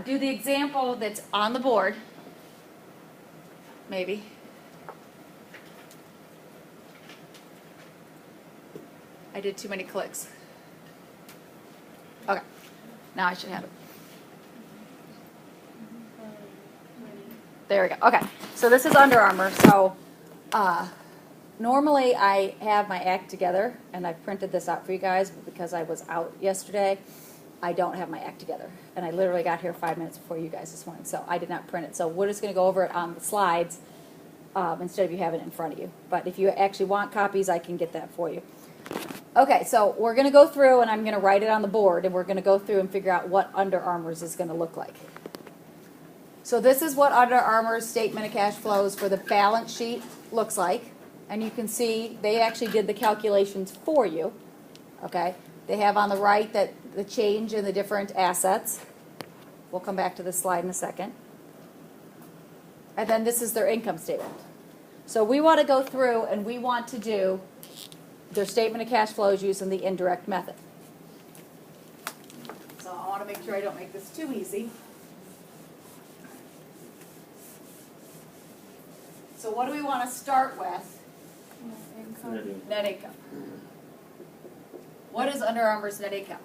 do the example that's on the board. Maybe. I did too many clicks. Okay, now I should have it. There we go. Okay, so this is Under Armour. So normally I have my act together, and I printed this out for you guys, but because I was out yesterday, I don't have my act together. And I literally got here 5 minutes before you guys this morning, so I did not print it. So we're just going to go over it on the slides instead of you having it in front of you. But if you actually want copies, I can get that for you. Okay, so we're going to go through, and I'm going to write it on the board, and we're going to go through and figure out what Under Armour's is going to look like. So this is what Under Armour's statement of cash flows for the balance sheet looks like. And you can see they actually did the calculations for you. Okay, they have on the right that the change in the different assets. We'll come back to this slide in a second. And then this is their income statement. So we want to go through and we want to do their statement of cash flows using the indirect method. So I want to make sure I don't make this too easy. So what do we want to start with? Net income. What is Under Armour's net income?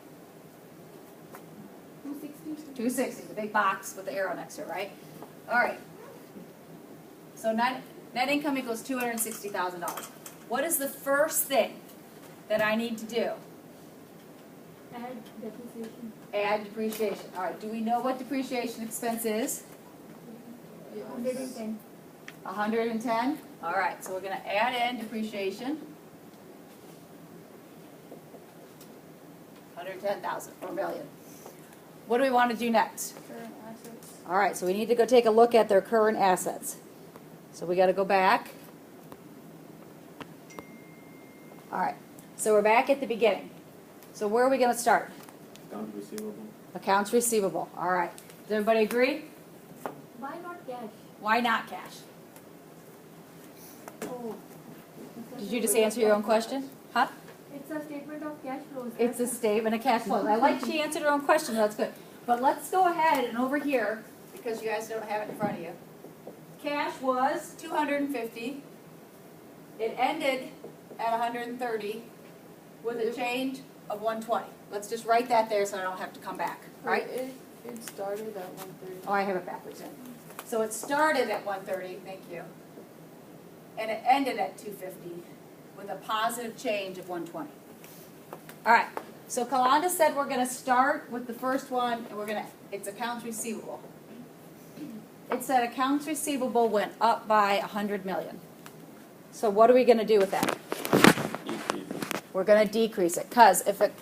260, the big box with the arrow next to it, right? All right. So net income equals $260,000. What is the first thing that I need to do? Add depreciation. Add depreciation. All right. Do we know what depreciation expense is? 110. 110? All right. So we're going to add in depreciation. 110,000 or million. What do we want to do next? Current assets. All right. So we need to go take a look at their current assets. So we got to go back. All right. So we're back at the beginning. So where are we going to start? Accounts receivable. Accounts receivable. All right. Does everybody agree? Why not cash? Why not cash? Oh. Did you just answer your own question? Huh? It's a statement of cash flows. It's a statement of cash flows. I like she answered her own question. That's good. But let's go ahead and over here, because you guys don't have it in front of you. Cash was 250. It ended at 130 with a change of 120. Let's just write that there so I don't have to come back. Right? It started at 130. Oh, I have it backwards in. So it started at 130, thank you. And it ended at 250 with a positive change of 120. All right. So Kalanda said we're going to start with the first one, and it's accounts receivable. It said accounts receivable went up by 100 million. So what are we going to do with that? We're going to decrease it, because if an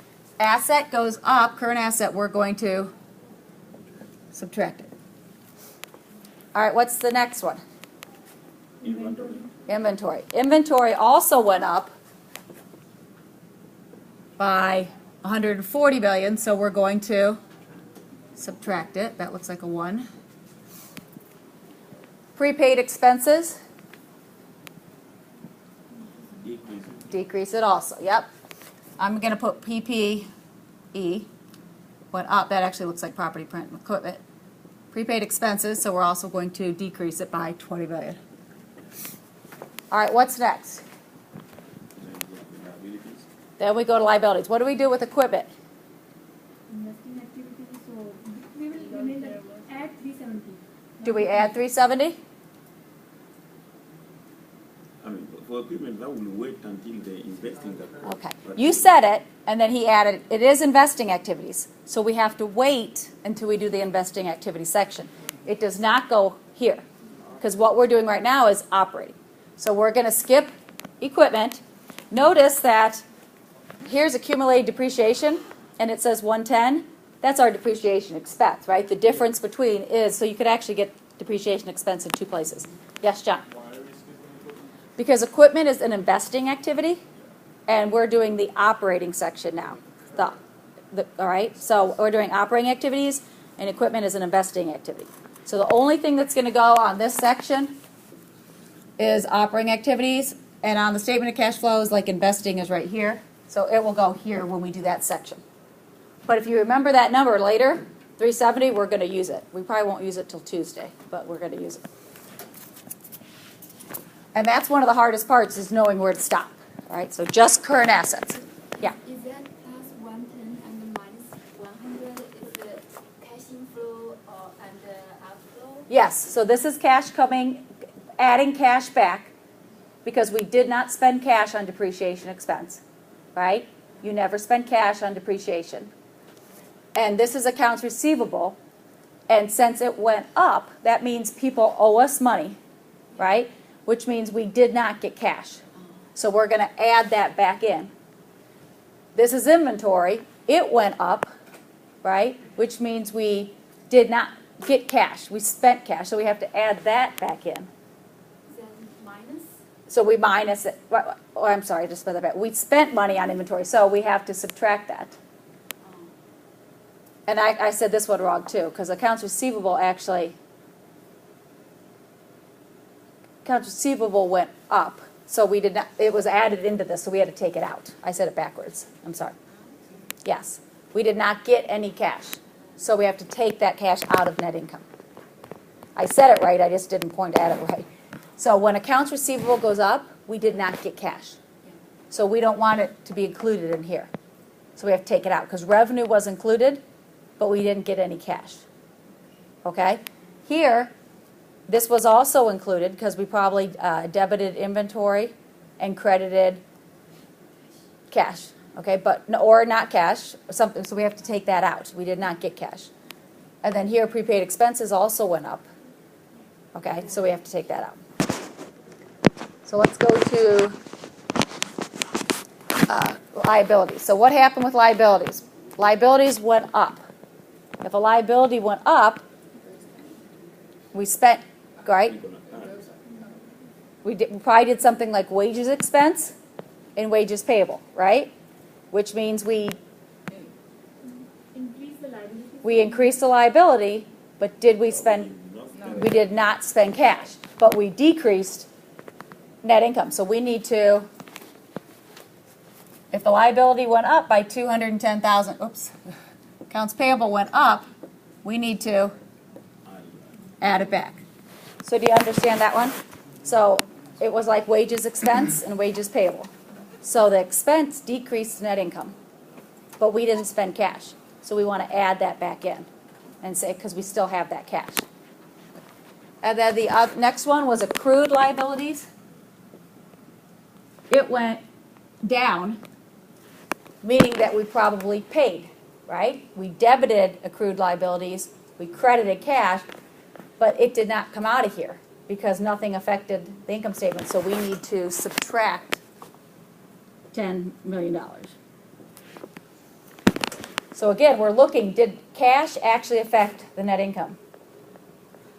asset goes up, current asset, we're going to subtract it. All right, what's the next one? Inventory. Inventory. Inventory also went up by 140 million, so we're going to subtract it. That looks like a 1. Prepaid expenses, decrease it also. Yep. I'm going to put PPE went up. That actually looks like property, plant, and equipment. Prepaid expenses, so we're also going to decrease it by 20 million. All right, what's next? Then we go to liabilities. What do we do with equipment? Investing activities. So we will add 370. Do we add 370? I mean, for equipment, that will wait until the investing. Okay. You said it, and then he added, it is investing activities. So we have to wait until we do the investing activity section. It does not go here, because what we're doing right now is operating. So we're going to skip equipment. Notice that here's accumulated depreciation, and it says 110. That's our depreciation expense, right? The difference between is, so you could actually get depreciation expense in 2 places. Yes, John? Because equipment is an investing activity, and we're doing the operating section now. All right? So we're doing operating activities, and equipment is an investing activity. So the only thing that's going to go on this section is operating activities, and on the statement of cash flows, like investing is right here. So it will go here when we do that section. But if you remember that number later, 370, we're gonna use it. We probably won't use it till Tuesday, but we're gonna use it. And that's one of the hardest parts, is knowing where to stop, all right? So just current assets. Yeah. Is that plus 110 and minus 100 is the cash inflow or and the outflow? Yes, so this is cash coming, adding cash back, because we did not spend cash on depreciation expense, right? You never spend cash on depreciation. And this is accounts receivable, and since it went up, that means people owe us money, right? Which means we did not get cash. So we're going to add that back in. This is inventory. It went up, right? Which means we did not get cash. We spent cash, so we have to add that back in. Then minus? So we minus it. Oh, I'm sorry, I just spelled that back. We spent money on inventory, so we have to subtract that. And I said this one wrong too, because accounts receivable actually, accounts receivable went up, so we did not, it was added into this, so we had to take it out. I said it backwards. I'm sorry. Yes. We did not get any cash, so we have to take that cash out of net income. I said it right, I just didn't point at it right. So when accounts receivable goes up, we did not get cash. So we don't want it to be included in here. So we have to take it out, because revenue was included, but we didn't get any cash. Okay? Here, this was also included, because we probably debited inventory and credited cash. Okay, but or not cash, something. So we have to take that out. We did not get cash. And then here, prepaid expenses also went up. Okay, so we have to take that out. So let's go to liabilities. So what happened with liabilities? Liabilities went up. If a liability went up, we spent, right? We probably did something like wages expense and wages payable, right? Which means we Increase the liability. increased the liability, but did we spend? We did not spend cash, but we decreased net income. So we need to, if the liability went up by 210,000, oops, accounts payable went up, we need to add it back. So do you understand that one? So it was like wages expense and wages payable. So the expense decreased net income, but we didn't spend cash. So we want to add that back in and say, because we still have that cash. And then the next one was accrued liabilities. It went down, meaning that we probably paid, right? We debited accrued liabilities, we credited cash, but it did not come out of here because nothing affected the income statement. So we need to subtract $10 million. So again, we're looking, did cash actually affect the net income?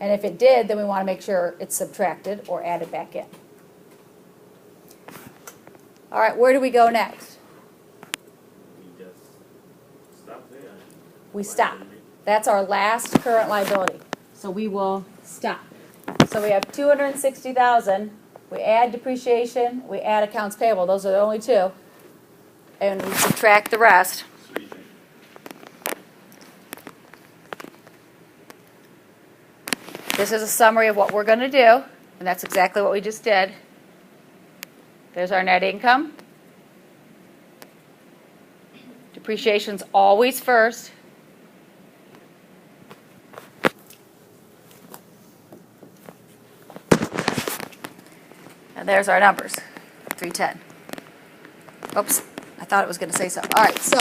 And if it did, then we want to make sure it's subtracted or added back in. All right, where do we go next? We just stop there. We stop. That's our last current liability. So we will stop. So we have 260,000. We add depreciation. We add accounts payable. Those are the only two. And we subtract the rest. This is a summary of what we're going to do, and that's exactly what we just did. There's our net income. Depreciation's always first. And there's our numbers, 310. Oops, I thought it was going to say so. All right, so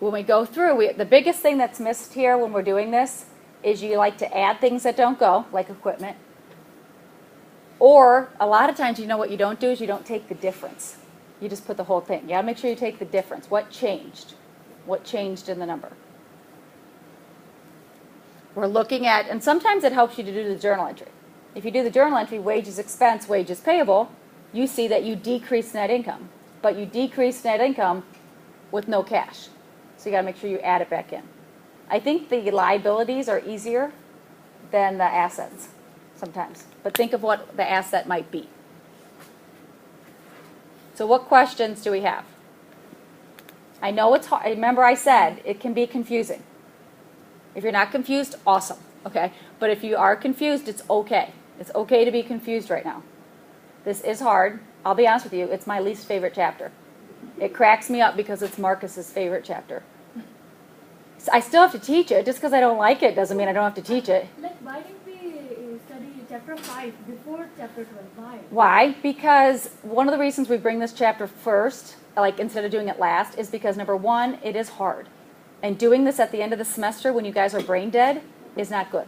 when we go through, the biggest thing that's missed here when we're doing this is you like to add things that don't go, like equipment. Or a lot of times, you know what you don't do is you don't take the difference. You just put the whole thing. You got to make sure you take the difference. What changed? What changed in the number? We're looking at, and sometimes it helps you to do the journal entry. If you do the journal entry, wages expense, wages payable, you see that you decrease net income. But you decrease net income with no cash. So you got to make sure you add it back in. I think the liabilities are easier than the assets sometimes. But think of what the asset might be. So what questions do we have? I know it's hard. Remember I said it can be confusing. If you're not confused, awesome, okay? But if you are confused, it's okay. It's okay to be confused right now. This is hard. I'll be honest with you, it's my least favorite chapter. It cracks me up because it's Marcus's favorite chapter. I still have to teach it. Just because I don't like it doesn't mean I don't have to teach it. Like, why didn't we study chapter 5 before chapter 12? Why? Why? Because one of the reasons we bring this chapter first, like instead of doing it last, is because number one, it is hard. And doing this at the end of the semester when you guys are brain dead is not good.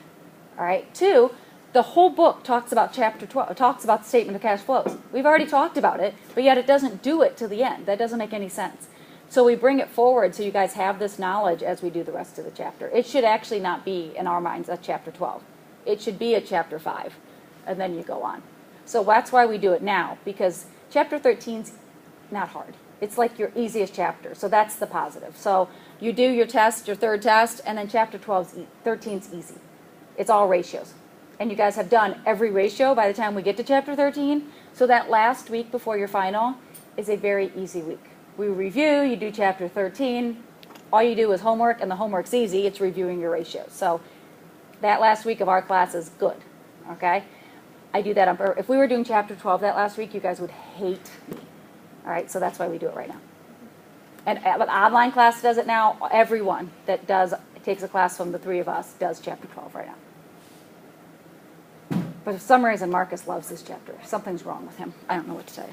All right? Two, the whole book talks about chapter 12, talks about the statement of cash flows. We've already talked about it, but yet it doesn't do it to the end. That doesn't make any sense. So we bring it forward so you guys have this knowledge as we do the rest of the chapter. It should actually not be, in our minds, a chapter 12. It should be a chapter 5, and then you go on. So that's why we do it now, because chapter 13's not hard. It's like your easiest chapter, so that's the positive. So you do your test, your third test, and then chapter 13's easy. It's all ratios. And you guys have done every ratio by the time we get to chapter 13, so that last week before your final is a very easy week. We review, you do chapter 13, all you do is homework, and the homework's easy, it's reviewing your ratios. So that last week of our class is good, okay? I do that if we were doing chapter 12 that last week, you guys would hate me. All right, so that's why we do it right now. And but online class does it now. Everyone that takes a class from the three of us does chapter 12 right now. But for some reason, Marcus loves this chapter. Something's wrong with him. I don't know what to say.